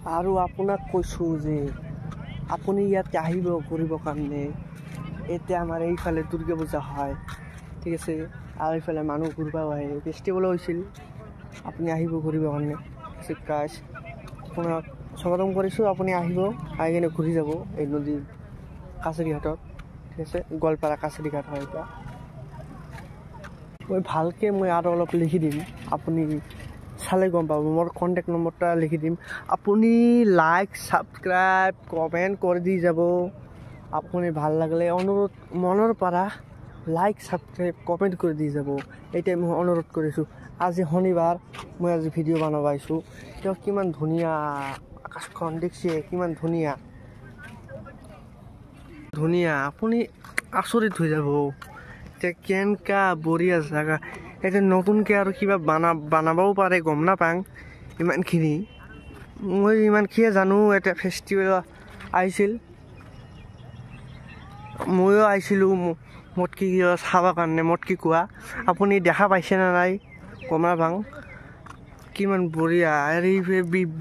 আৰু আপোনাক কৈছোঁ যে আপুনি ইয়াতে আহিব ঘূৰিবৰ কাৰণে। এতিয়া আমাৰ এইফালে দুৰ্গা পূজা হয়, ঠিক আছে, আৰু এইফালে মানুহ ঘূৰিবও আহে, ফেষ্টিভেলো হৈছিল। আপুনি আহিব ঘূৰিবৰ কাৰণে। গাইজ আপোনাক স্বাগতম কৰিছোঁ, আপুনি আহিব, আহি কিনে ঘূৰি যাব এই নদী কাছাৰীঘাটত, ঠিক আছে, গোৱালপাৰা কাছাৰীঘাট হয় এতিয়া। ভালকৈ আৰু অলপ লিখি দিম, আপুনি চালে গম পাব। মোৰ কণ্টেক্ট নম্বৰটা লিখি দিম, আপুনি লাইক ছাবস্ক্ৰাইব কমেণ্ট কৰি দি যাব। আপুনি ভাল লাগিলে অনুৰোধ মনৰ পৰা লাইক ছাবস্ক্ৰাইব কমেণ্ট কৰি দি যাব। এইটাই মই অনুৰোধ কৰিছোঁ। আজি শনিবাৰ, মই আজি ভিডিঅ' বনাব আহিছোঁ। তেওঁ কিমান ধুনীয়া আকাশখন দেখিছে, কিমান ধুনীয়া ধুনীয়া, আপুনি আচৰিত হৈ যাব। এতিয়া কেনেকা বঢ়িয়া জেগা। এতিয়া নতুনকৈ আৰু কিবা বনাবও পাৰে, গম নাপাওঁ ইমানখিনি। মই ইমানখিনিয়ে জানো। এটা ফেষ্টিভেল আহিছিল, ময়ো আহিছিলোঁ মটকি চাবৰ কাৰণে। মটকি কোৱা আপুনি দেখা পাইছেনে নাই গম নাপাওঁ। কিমান বঢ়িয়া। আৰু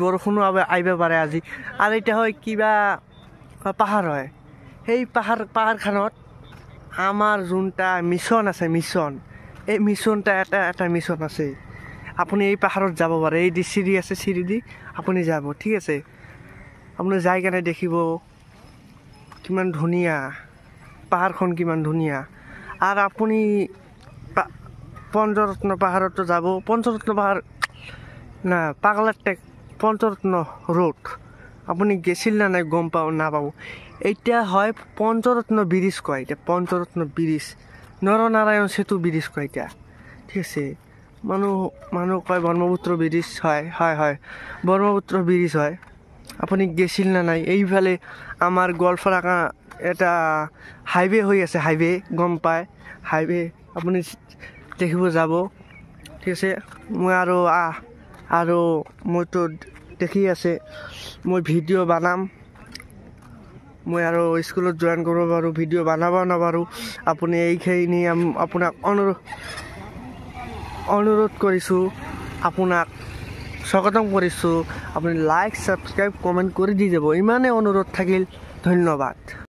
বৰষুণো আহিব পাৰে আজি। আৰু এতিয়া হয় কিবা পাহাৰ হয়, সেই পাহাৰখনত আমাৰ যোনটা মিছন আছে, এই মিছনটা এটা মিছন আছে। আপুনি এই পাহাৰত যাব পাৰে, এই দি চিৰি আছে, চিৰি দি আপুনি যাব, ঠিক আছে। আপুনি যাই কেনে দেখিব কিমান ধুনীয়া পাহাৰখন, কিমান ধুনীয়া। আৰু আপুনি পঞ্চৰত্ন পাহাৰতো যাব। পঞ্চৰত্ন পাহাৰ না পাগলাৰ টেক, পঞ্চৰত্ন ৰোড আপুনি গেছিল না নাই গম নাপাব। এতিয়া হয় পঞ্চৰত্ন ব্ৰিজ কয়, এতিয়া পঞ্চৰত্ন ব্ৰিজ, নৰনাৰায়ণ সেতু ব্ৰিজ কয় এতিয়া, ঠিক আছে। মানুহ কয় ব্ৰহ্মপুত্ৰ ব্ৰিজ, হয় ব্ৰহ্মপুত্ৰ ব্ৰিজ হয়। আপুনি গেছিল না নাই? এইফালে আমাৰ গোৱালপাৰা এটা হাইৱে হৈ আছে, হাইৱে গম পায়, হাইৱে আপুনি দেখিব যাব, ঠিক আছে। মই আৰু মইতো দেখি আছে, মই ভিডিঅ' বনাম। মই আৰু স্কুলত জইন কৰিব পাৰোঁ, ভিডিঅ' বনাব নাপাৰোঁ। আপুনি এইখিনি আপোনাক অনুৰোধ কৰিছোঁ, আপোনাক স্বাগতম কৰিছোঁ। আপুনি লাইক ছাবস্ক্ৰাইব কমেণ্ট কৰি দি যাব, ইমানেই অনুৰোধ থাকিল। ধন্যবাদ।